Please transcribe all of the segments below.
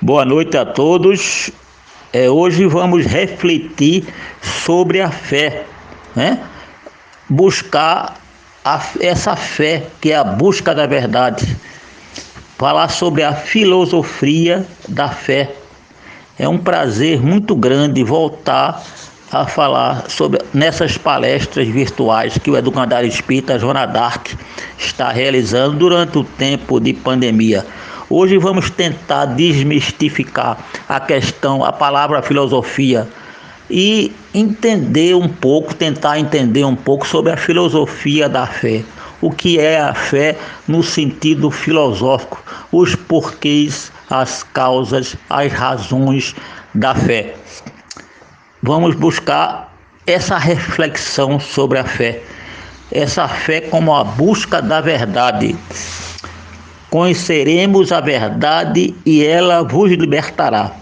Boa noite a todos. Hoje vamos refletir sobre a fé, né? Buscar essa fé que é a busca da verdade. Falar sobre a filosofia da fé. É um prazer muito grande voltar a falar sobre nessas palestras virtuais que o Educandário Espírita Joana d'Arc está realizando durante o tempo de pandemia. Hoje vamos tentar desmistificar a palavra filosofia e tentar entender um pouco sobre a filosofia da fé. O que é a fé no sentido filosófico, os porquês, as causas, as razões da fé. Vamos buscar essa reflexão sobre a fé. Essa fé como a busca da verdade. Conheceremos a verdade e ela vos libertará.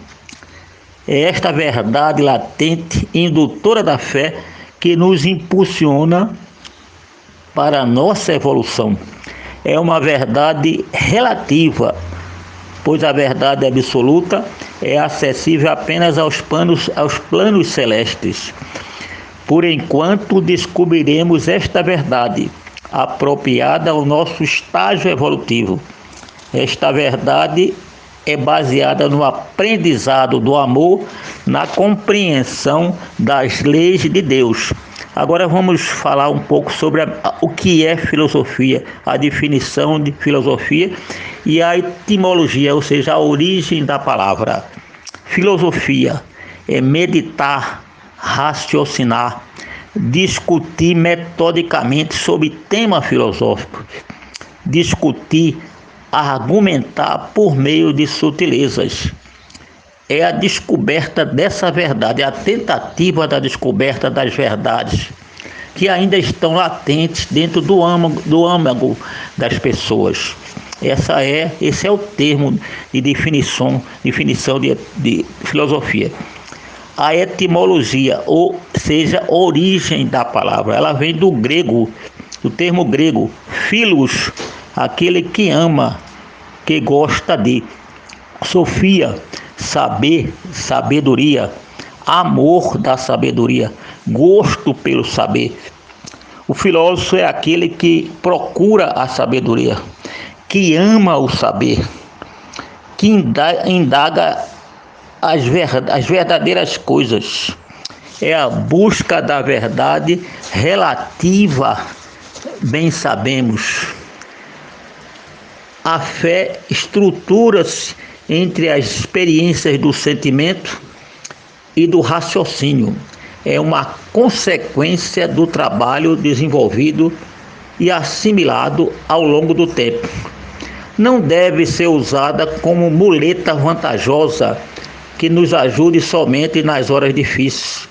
É esta verdade latente e indutora da fé que nos impulsiona para a nossa evolução. É uma verdade relativa, pois a verdade absoluta é acessível apenas aos planos celestes. Por enquanto, descobriremos esta verdade, apropriada ao nosso estágio evolutivo. Esta verdade é baseada no aprendizado do amor, na compreensão das leis de Deus. Agora vamos falar um pouco sobre o que é filosofia, a definição de filosofia e a etimologia, ou seja, a origem da palavra. Filosofia é meditar, raciocinar, discutir metodicamente sobre tema filosófico, discutir, argumentar por meio de sutilezas. É a descoberta dessa verdade, a tentativa da descoberta das verdades que ainda estão latentes dentro do âmago das pessoas. Esse é o termo de definição de filosofia. A etimologia, ou seja, a origem da palavra, ela vem do grego, do termo grego, philos, aquele que ama, que gosta de. Sofia, saber, sabedoria, amor da sabedoria, gosto pelo saber. O filósofo é aquele que procura a sabedoria, que ama o saber, que indaga as verdadeiras coisas. É a busca da verdade relativa, bem sabemos. A fé estrutura-se entre as experiências do sentimento e do raciocínio. É uma consequência do trabalho desenvolvido e assimilado ao longo do tempo. Não deve ser usada como muleta vantajosa que nos ajude somente nas horas difíceis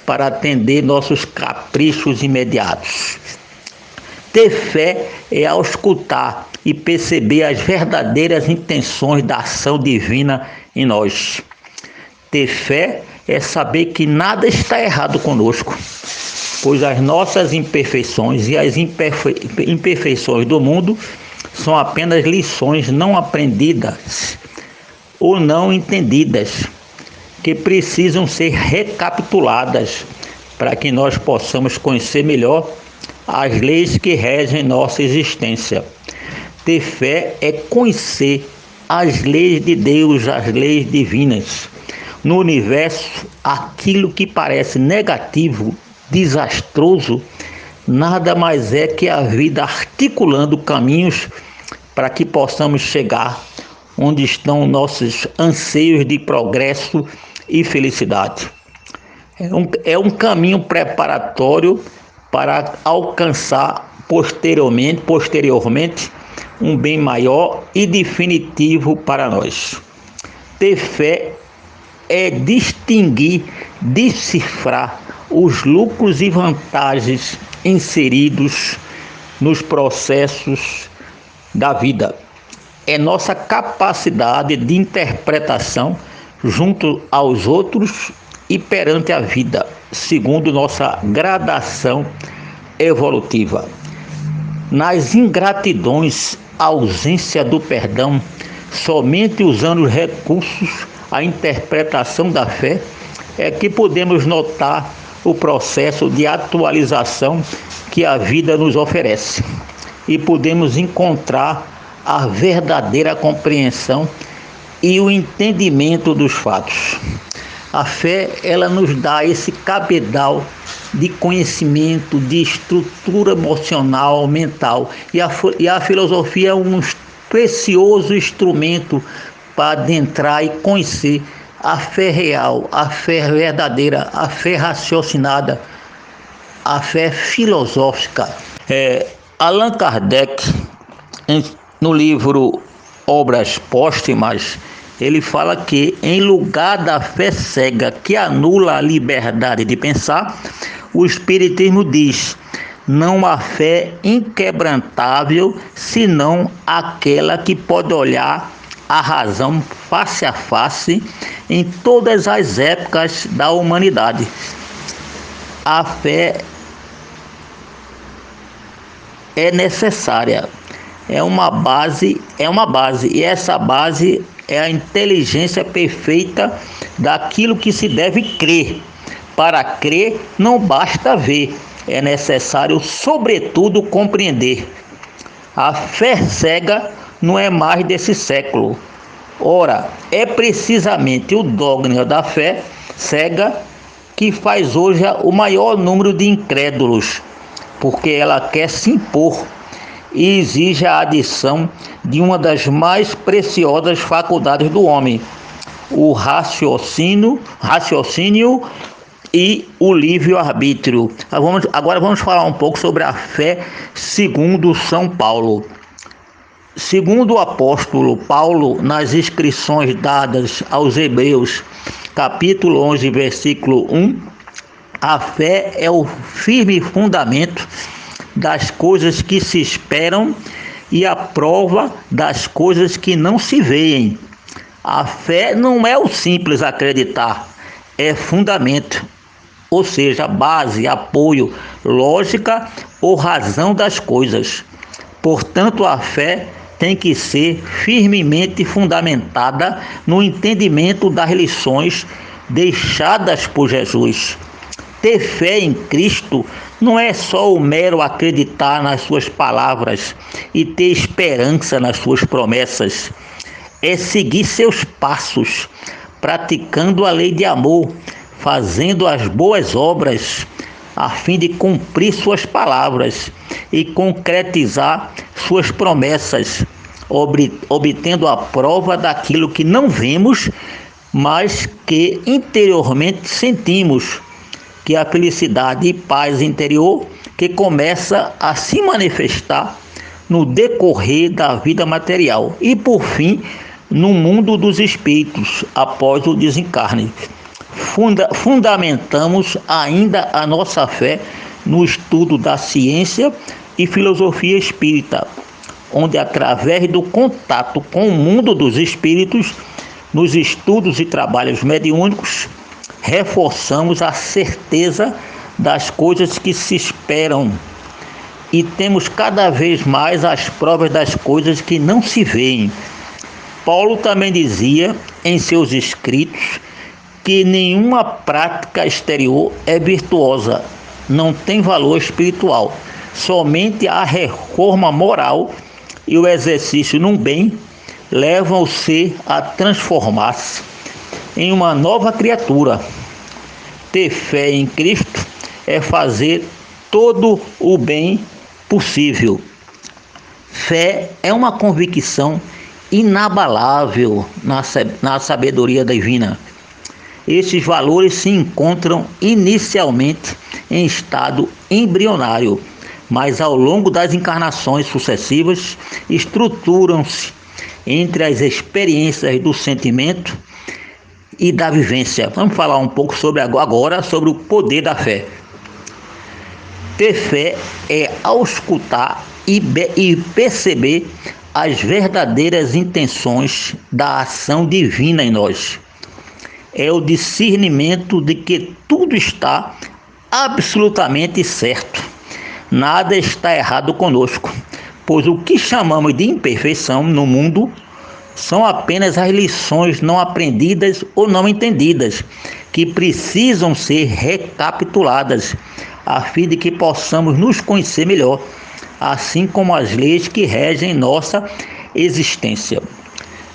para atender nossos caprichos imediatos. Ter fé é auscultar e perceber as verdadeiras intenções da ação divina em nós. Ter fé é saber que nada está errado conosco, pois as nossas imperfeições e as imperfeições do mundo são apenas lições não aprendidas ou não entendidas, que precisam ser recapituladas para que nós possamos conhecer melhor as leis que regem nossa existência. Ter fé é conhecer as leis de Deus, as leis divinas. No universo, aquilo que parece negativo, desastroso, nada mais é que a vida articulando caminhos para que possamos chegar onde estão nossos anseios de progresso e felicidade. É um caminho preparatório para alcançar posteriormente um bem maior e definitivo para nós. Ter fé é distinguir, decifrar os lucros e vantagens inseridos nos processos da vida. É nossa capacidade de interpretação junto aos outros e perante a vida, segundo nossa gradação evolutiva. Nas ingratidões, a ausência do perdão Somente usando os recursos, a interpretação da fé, é que podemos notar o processo de atualização que a vida nos oferece e podemos encontrar a verdadeira compreensão e o entendimento dos fatos. A fé, ela nos dá esse cabedal de conhecimento, de estrutura emocional, mental, e a filosofia é um precioso instrumento para adentrar e conhecer a fé real, a fé verdadeira, a fé raciocinada, a fé filosófica. Allan Kardec, no livro Obras Póstumas, ele fala que, em lugar da fé cega que anula a liberdade de pensar, o Espiritismo diz: não há fé inquebrantável, senão aquela que pode olhar a razão face a face em todas as épocas da humanidade. A fé é necessária, é uma base, e essa base é a inteligência perfeita daquilo que se deve crer. Para crer, não basta ver, é necessário, sobretudo, compreender. A fé cega não é mais desse século. Ora, é precisamente o dogma da fé cega que faz hoje o maior número de incrédulos, porque ela quer se impor e exige a adição de uma das mais preciosas faculdades do homem, o raciocínio e o livre-arbítrio. Agora vamos falar um pouco sobre a fé segundo São Paulo. Segundo o apóstolo Paulo, nas inscrições dadas aos Hebreus, capítulo 11, versículo 1, a fé é o firme fundamento das coisas que se esperam e a prova das coisas que não se veem. A fé não é o simples acreditar, é fundamento, ou seja, base, apoio, lógica ou razão das coisas. Portanto, a fé tem que ser firmemente fundamentada no entendimento das lições deixadas por Jesus. Ter fé em Cristo não é só o mero acreditar nas suas palavras e ter esperança nas suas promessas. É seguir seus passos, praticando a lei de amor, fazendo as boas obras, a fim de cumprir suas palavras e concretizar suas promessas, obtendo a prova daquilo que não vemos, mas que interiormente sentimos, que é a felicidade e paz interior que começa a se manifestar no decorrer da vida material e, por fim, no mundo dos espíritos após o desencarne. Fundamentamos ainda a nossa fé no estudo da ciência e filosofia espírita, onde, através do contato com o mundo dos espíritos, nos estudos e trabalhos mediúnicos, reforçamos a certeza das coisas que se esperam e temos cada vez mais as provas das coisas que não se veem. Paulo também dizia em seus escritos que nenhuma prática exterior é virtuosa, não tem valor espiritual. Somente a reforma moral e o exercício no bem levam o ser a transformar-se em uma nova criatura. Ter fé em Cristo é fazer todo o bem possível. Fé é uma convicção inabalável na sabedoria divina. Esses valores se encontram inicialmente em estado embrionário, mas ao longo das encarnações sucessivas estruturam-se entre as experiências do sentimento e da vivência. Vamos falar um pouco agora sobre o poder da fé. Ter fé é auscultar e perceber as verdadeiras intenções da ação divina em nós. É o discernimento de que tudo está absolutamente certo. Nada está errado conosco, pois o que chamamos de imperfeição no mundo São apenas as lições não aprendidas ou não entendidas, que precisam ser recapituladas, a fim de que possamos nos conhecer melhor, assim como as leis que regem nossa existência.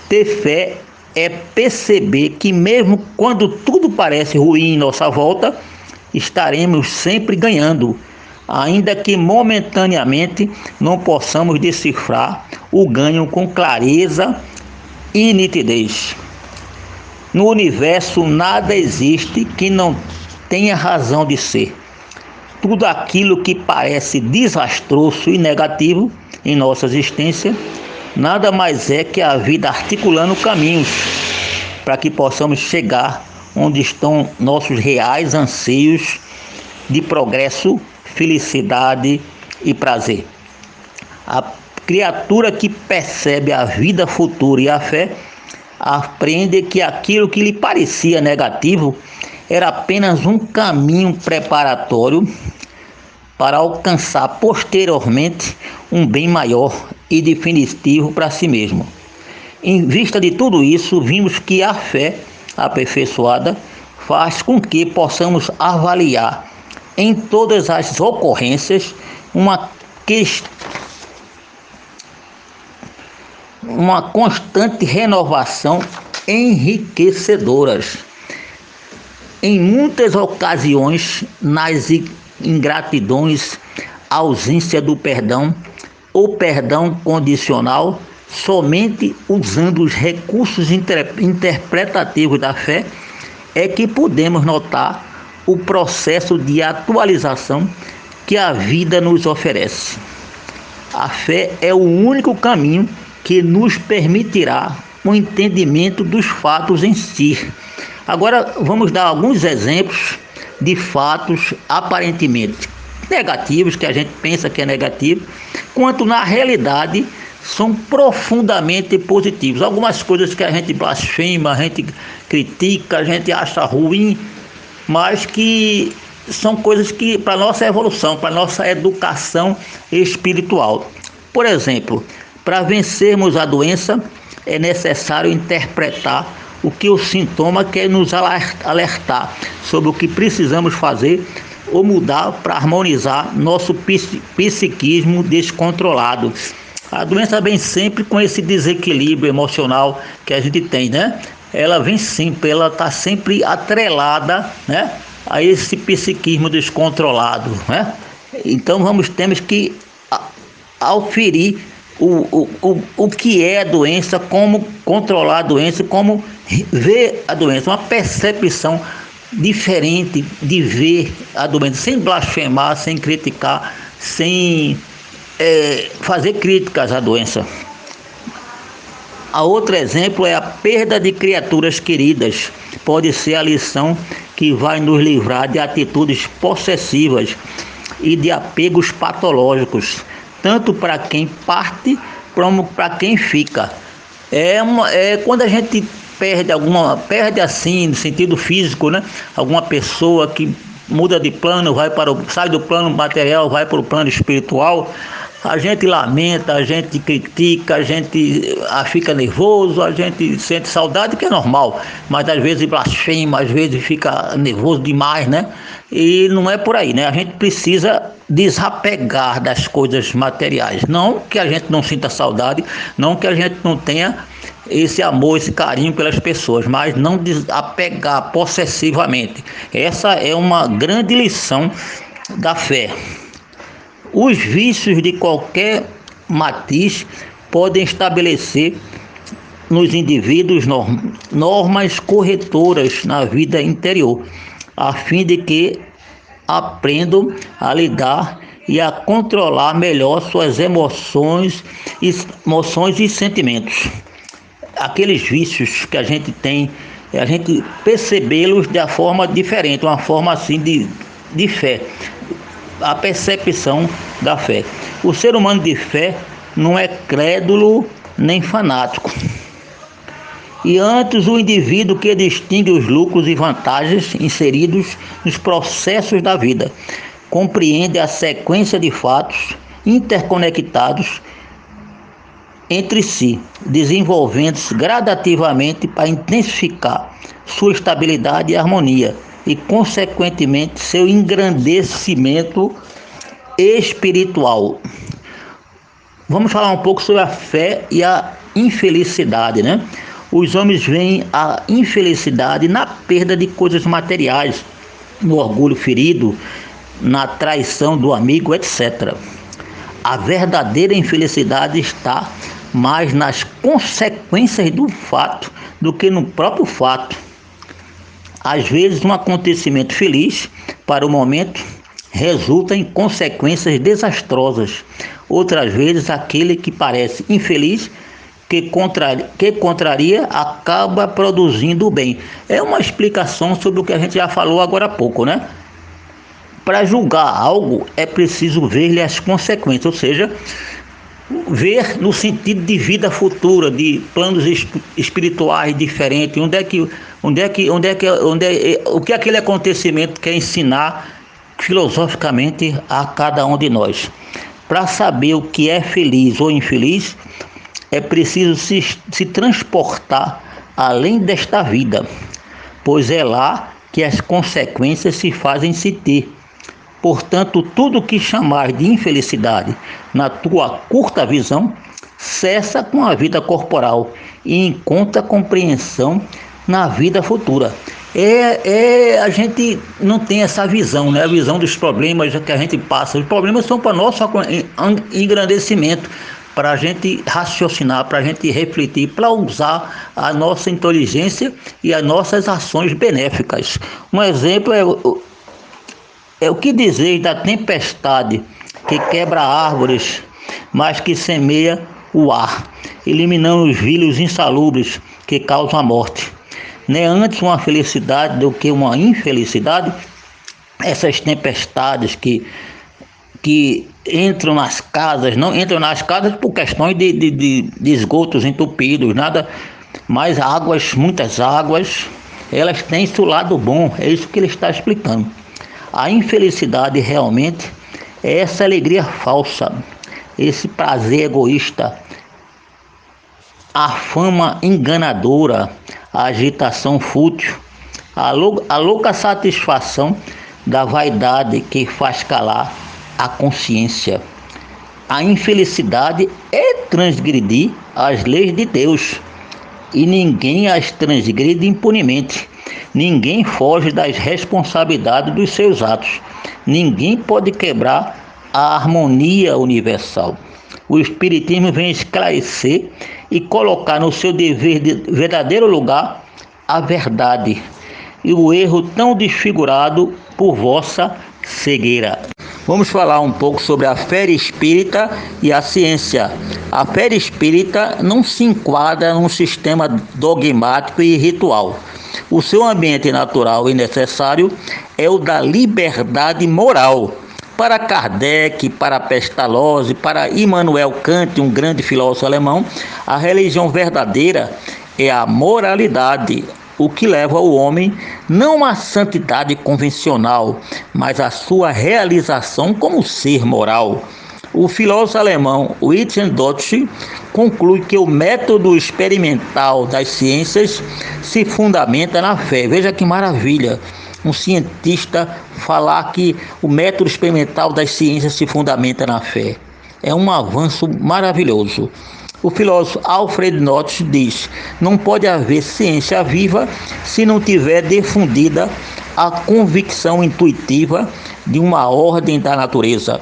Ter fé é perceber que mesmo quando tudo parece ruim em nossa volta, estaremos sempre ganhando, ainda que momentaneamente não possamos decifrar o ganho com clareza e nitidez. No universo nada existe que não tenha razão de ser. Tudo aquilo que parece desastroso e negativo em nossa existência nada mais é que a vida articulando caminhos para que possamos chegar onde estão nossos reais anseios de progresso, felicidade e prazer. A criatura que percebe a vida futura e a fé aprende que aquilo que lhe parecia negativo era apenas um caminho preparatório para alcançar posteriormente um bem maior e definitivo para si mesmo. Em vista de tudo isso, vimos que a fé aperfeiçoada faz com que possamos avaliar em todas as ocorrências uma constante renovação enriquecedoras. Em muitas ocasiões, nas ingratidões, ausência do perdão ou perdão condicional, somente usando os recursos interpretativos da fé é que podemos notar o processo de atualização que a vida nos oferece. A fé é o único caminho que nos permitirá o entendimento dos fatos em si. Agora vamos dar alguns exemplos de fatos aparentemente negativos, que a gente pensa que é negativo, quanto na realidade são profundamente positivos. Algumas coisas que a gente blasfema, a gente critica, a gente acha ruim, mas que são coisas que para nossa evolução, para nossa educação espiritual. Por exemplo, para vencermos a doença, é necessário interpretar o que o sintoma quer nos alertar sobre o que precisamos fazer ou mudar para harmonizar nosso psiquismo descontrolado. A doença vem sempre com esse desequilíbrio emocional que a gente tem, né? Ela vem sempre, ela está sempre atrelada, né, a esse psiquismo descontrolado, né? Então temos que auferir o que é a doença, como controlar a doença, como ver a doença, uma percepção diferente de ver a doença, sem blasfemar, sem criticar, sem fazer críticas à doença. A outro exemplo é a perda de criaturas queridas. Pode ser a lição que vai nos livrar de atitudes possessivas e de apegos patológicos, tanto para quem parte como para quem fica. Quando a gente perde assim no sentido físico, né? Alguma pessoa que muda de plano, sai do plano material, vai para o plano espiritual, a gente lamenta, a gente critica, a gente fica nervoso, a gente sente saudade, que é normal, mas às vezes blasfema, às vezes fica nervoso demais, né? E não é por aí, né? A gente precisa desapegar das coisas materiais. Não que a gente não sinta saudade, não que a gente não tenha esse amor, esse carinho pelas pessoas, mas não desapegar possessivamente. Essa é uma grande lição da fé. Os vícios de qualquer matiz podem estabelecer nos indivíduos normas corretoras na vida interior, a fim de que aprendam a lidar e a controlar melhor suas emoções e sentimentos. Aqueles vícios que a gente tem, a gente percebê-los de uma forma diferente, uma forma assim de fé. A percepção da fé. O ser humano de fé não é crédulo nem fanático. E antes, o indivíduo que distingue os lucros e vantagens inseridos nos processos da vida, compreende a sequência de fatos interconectados entre si, desenvolvendo-se gradativamente para intensificar sua estabilidade e harmonia e, consequentemente, seu engrandecimento espiritual. Vamos falar um pouco sobre a fé e a infelicidade, né? Os homens veem a infelicidade na perda de coisas materiais, no orgulho ferido, na traição do amigo, etc. A verdadeira infelicidade está mais nas consequências do fato do que no próprio fato. Às vezes, um acontecimento feliz para o momento resulta em consequências desastrosas. Outras vezes, aquele que parece infeliz, que contraria, acaba produzindo o bem. É uma explicação sobre o que a gente já falou agora há pouco, né? Para julgar algo é preciso ver-lhe as consequências, ou seja, ver no sentido de vida futura, de planos espirituais diferentes, o que aquele acontecimento quer ensinar filosoficamente a cada um de nós. Para saber o que é feliz ou infeliz, é preciso se transportar além desta vida, pois é lá que as consequências se fazem sentir. Portanto, tudo que chamar de infelicidade na tua curta visão, cessa com a vida corporal e encontra compreensão na vida futura. A gente não tem essa visão, né? A visão dos problemas que a gente passa. Os problemas são para nosso engrandecimento, para a gente raciocinar, para a gente refletir, para usar a nossa inteligência e as nossas ações benéficas. Um exemplo é o que dizer da tempestade que quebra árvores, mas que semeia o ar, eliminando os vilhos insalubres que causam a morte. Não é antes uma felicidade do que uma infelicidade? Essas tempestades que entram nas casas, não entram nas casas por questões de esgotos entupidos, nada, mas muitas águas, elas têm seu lado bom, é isso que ele está explicando. A infelicidade realmente é essa alegria falsa, esse prazer egoísta, a fama enganadora, a agitação fútil, a louca satisfação da vaidade que faz calar a consciência. A infelicidade é transgredir as leis de Deus, e ninguém as transgride impunemente. Ninguém foge das responsabilidades dos seus atos. Ninguém pode quebrar a harmonia universal. O Espiritismo vem esclarecer e colocar no seu verdadeiro lugar a verdade e o erro tão desfigurado por vossa cegueira. Vamos falar um pouco sobre a fé espírita e a ciência. A fé espírita não se enquadra num sistema dogmático e ritual. O seu ambiente natural e necessário é o da liberdade moral. Para Kardec, para Pestalozzi, para Immanuel Kant, um grande filósofo alemão, a religião verdadeira é a moralidade, o que leva o homem não à santidade convencional, mas à sua realização como ser moral. O filósofo alemão Wittgenstein conclui que o método experimental das ciências se fundamenta na fé. Veja que maravilha! Um cientista falar que o método experimental das ciências se fundamenta na fé. É um avanço maravilhoso. O filósofo Alfred Notz diz: não pode haver ciência viva se não tiver difundida a convicção intuitiva de uma ordem da natureza.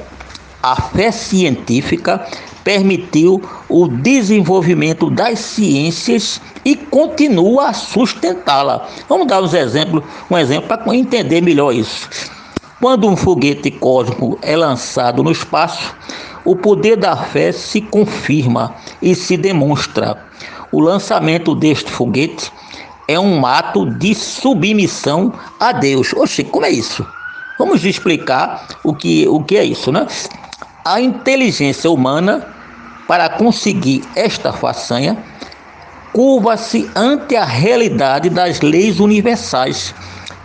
A fé científica permitiu o desenvolvimento das ciências e continua a sustentá-la. Vamos dar um exemplo para entender melhor isso. Quando um foguete cósmico é lançado no espaço, o poder da fé se confirma e se demonstra. O lançamento deste foguete é um ato de submissão a Deus. Oxe, como é isso? Vamos explicar o que é isso, né? A inteligência humana, para conseguir esta façanha, curva-se ante a realidade das leis universais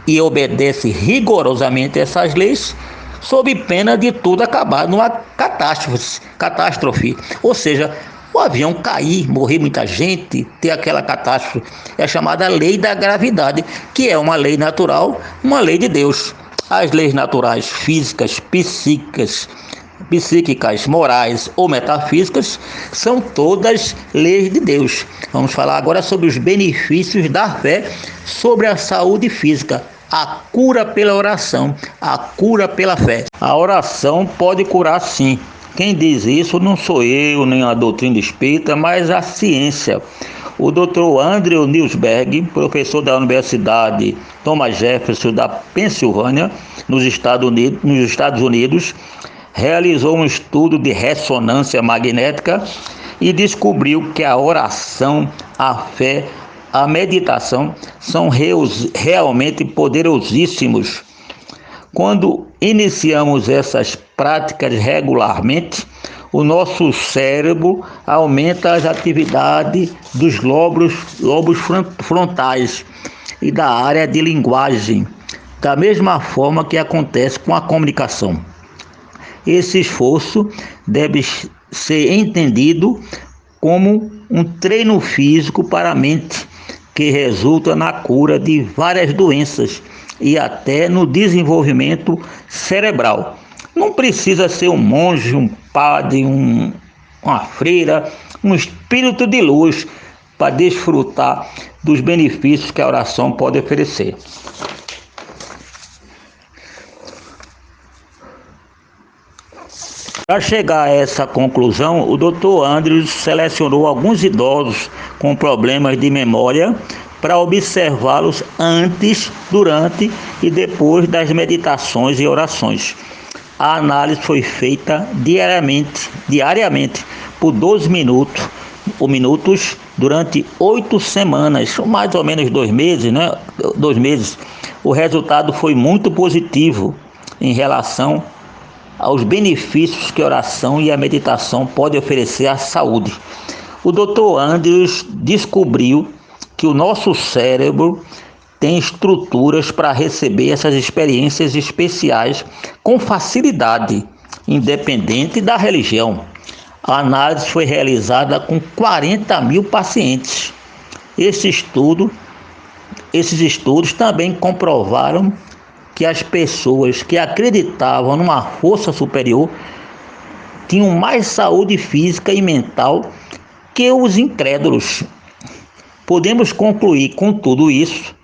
e obedece rigorosamente essas leis, sob pena de tudo acabar numa catástrofe. Ou seja, o avião cair, morrer muita gente, ter aquela catástrofe. É a chamada lei da gravidade, que é uma lei natural, uma lei de Deus. As leis naturais físicas, psíquicas, morais ou metafísicas são todas leis de Deus. Vamos falar agora sobre os benefícios da fé sobre a saúde física. A cura pela oração, a cura pela fé. A oração pode curar sim. Quem diz isso não sou eu, nem a doutrina espírita, mas a ciência. O Dr. Andrew Newsberg, professor da Universidade Thomas Jefferson da Pensilvânia, nos Estados Unidos, realizou um estudo de ressonância magnética e descobriu que a oração, a fé, a meditação são realmente poderosíssimos. Quando iniciamos essas práticas regularmente, o nosso cérebro aumenta as atividades dos lobos frontais e da área de linguagem, da mesma forma que acontece com a comunicação. Esse esforço deve ser entendido como um treino físico para a mente, que resulta na cura de várias doenças e até no desenvolvimento cerebral. Não precisa ser um monge, um padre, uma freira, um espírito de luz para desfrutar dos benefícios que a oração pode oferecer. Para chegar a essa conclusão, o Dr. Andrews selecionou alguns idosos com problemas de memória para observá-los antes, durante e depois das meditações e orações. A análise foi feita diariamente por 12 minutos durante 8 semanas, mais ou menos 2 meses, né? 2 meses. O resultado foi muito positivo em relação aos benefícios que a oração e a meditação podem oferecer à saúde. O Dr. Andrews descobriu que o nosso cérebro tem estruturas para receber essas experiências especiais com facilidade, independente da religião. A análise foi realizada com 40 mil pacientes. Esses estudos também comprovaram que as pessoas que acreditavam numa força superior tinham mais saúde física e mental que os incrédulos. Podemos concluir com tudo isso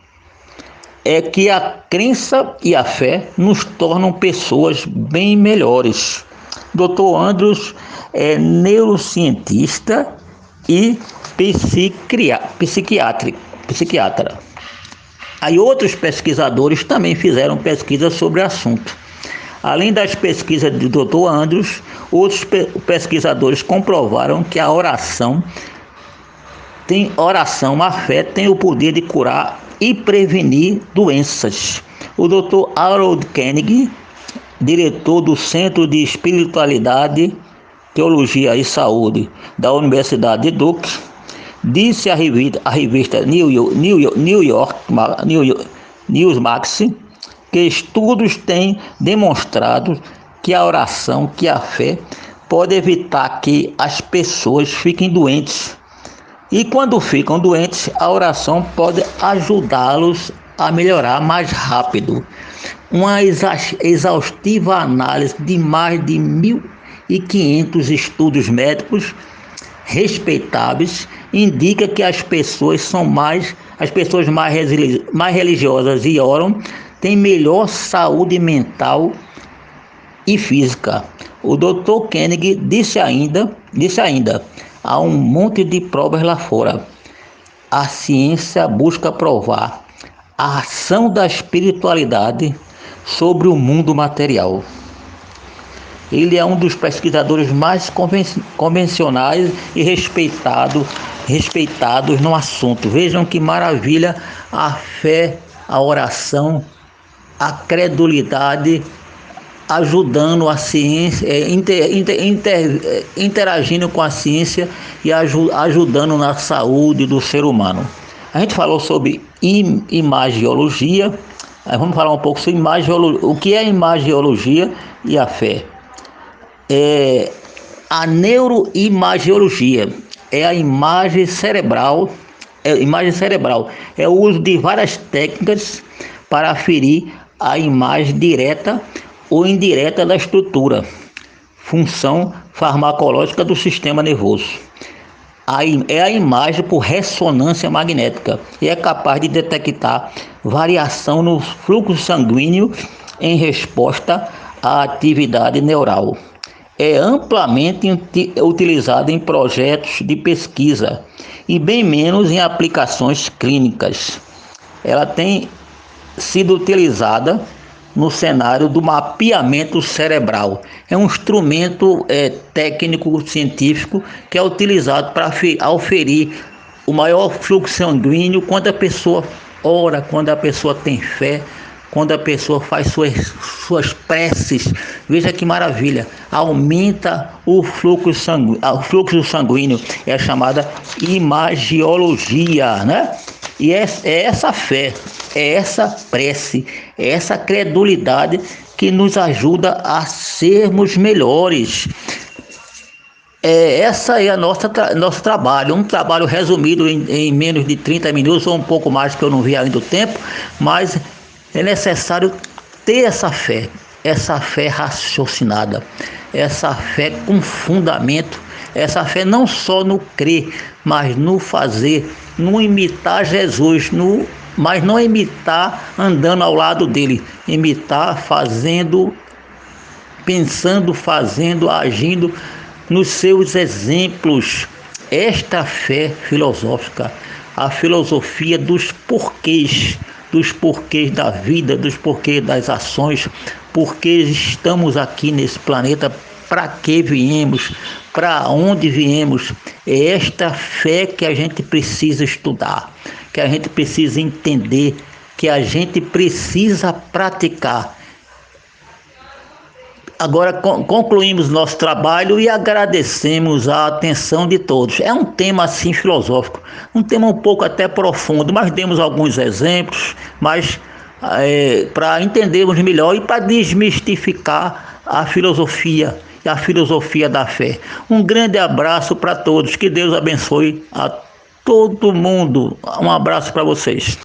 é que a crença e a fé nos tornam pessoas bem melhores. Dr. Andrews é neurocientista e psiquiatra. Aí outros pesquisadores também fizeram pesquisas sobre o assunto. Além das pesquisas do Dr. Andrews, outros pesquisadores comprovaram que a fé tem o poder de curar e prevenir doenças. O Dr. Harold Koenig, diretor do Centro de Espiritualidade, Teologia e Saúde da Universidade de Duke, disse à revista Newsmax que estudos têm demonstrado que a oração, que a fé, pode evitar que as pessoas fiquem doentes. E quando ficam doentes, a oração pode ajudá-los a melhorar mais rápido. Uma exaustiva análise de mais de 1.500 estudos médicos respeitáveis indica que as pessoas mais religiosas e oram têm melhor saúde mental e física. O Dr. Koenig disse ainda, há um monte de provas lá fora. A ciência busca provar a ação da espiritualidade sobre o mundo material. Ele é um dos pesquisadores mais convencionais e respeitados no assunto. Vejam que maravilha a fé, a oração, a credulidade, ajudando a ciência, interagindo com a ciência e ajudando na saúde do ser humano. A gente falou sobre imagiologia, vamos falar um pouco sobre o que é imagiologia e a fé. A neuroimagiologia é a imagem cerebral. É o uso de várias técnicas para aferir a imagem direta ou indireta da estrutura, função farmacológica do sistema nervoso. É a imagem por ressonância magnética e é capaz de detectar variação no fluxo sanguíneo em resposta à atividade neural. É amplamente utilizada em projetos de pesquisa e bem menos em aplicações clínicas. Ela tem sido utilizada no cenário do mapeamento cerebral. É um instrumento técnico científico que é utilizado para aferir o maior fluxo sanguíneo quando a pessoa ora, quando a pessoa tem fé, quando a pessoa faz suas preces. Veja que maravilha, aumenta o fluxo sanguíneo, é a chamada imagiologia, né? E é essa fé, é essa prece, é essa credulidade que nos ajuda a sermos melhores. Essa é nosso trabalho, um trabalho resumido em menos de 30 minutos ou um pouco mais, que eu não vi ainda o tempo, mas é necessário ter essa fé raciocinada, essa fé com fundamento, essa fé não só no crer, mas no fazer, no imitar Jesus, mas não imitar andando ao lado dele, imitar fazendo, pensando, fazendo, agindo nos seus exemplos. Esta fé filosófica, a filosofia dos porquês da vida, dos porquês das ações, porque estamos aqui nesse planeta, para que viemos, para onde viemos. É esta fé que a gente precisa estudar, que a gente precisa entender, que a gente precisa praticar. Agora concluímos nosso trabalho e agradecemos a atenção de todos. É um tema assim filosófico, um tema um pouco até profundo, mas demos alguns exemplos, mas para entendermos melhor e para desmistificar a filosofia e a filosofia da fé. Um grande abraço para todos, que Deus abençoe a todo mundo. Um abraço para vocês.